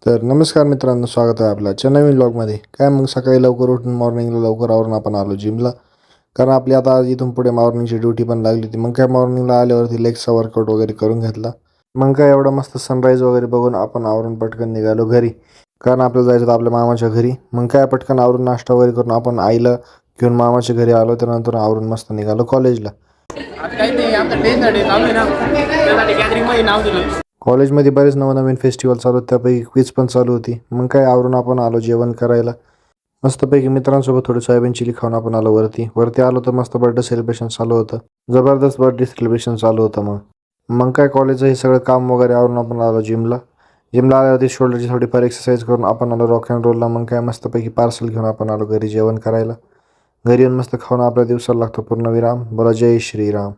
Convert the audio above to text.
तर नमस्कार मित्रांनो, स्वागत आहे आपल्या नवीन व्लॉगमध्ये. काय मग सकाळी लवकर उठून मॉर्निंगला लवकर आवरून आपण आलो जिमला. कारण आपली आता इथून पुढे मॉर्निंगची ड्युटी पण लागली होती. मग काय मॉर्निंगला आल्यावरती लेगचा वर्कआउट वगैरे करून घेतला. मग काय एवढं मस्त सनराईज वगैरे बघून आपण आवरून पटकन निघालो घरी. कारण आपल्याला जायचं होतं आपल्या मामाच्या घरी. मग काय पटकन आवरून नाश्ता वगैरे करून आपण आईला घेऊन मामाच्या घरी आलो. त्यानंतर आवरून मस्त निघालो कॉलेजला. कॉलेजमध्ये बरेच नवनवीन फेस्टिवल चालू होते, त्यापैकी क्विज पण चालू होती. मग काय आवरून आपण आलो जेवण करायला. मस्तपैकी मित्रांसोबत थोडी सोयाबीन चिली खाऊन आपण आलो वरती आलो तर मस्त बर्थडे सेलिब्रेशन चालू होतं. जबरदस्त बर्थडे सेलिब्रेशन चालू होतं. मग काय कॉलेजचं हे सगळं काम वगैरे आवरून आपण आलो जिमला आल्यावरती शोल्डरची थोडीफार एक्सरसाइज करून आपण आलो रॉक अँड रोलला. मग काय मस्तपैकी पार्सल घेऊन आपण आलो घरी जेवण करायला. घरी येऊन मस्त खाऊन आपल्या दिवसाला लागतो पूर्ण विराम. बोला जय श्रीराम.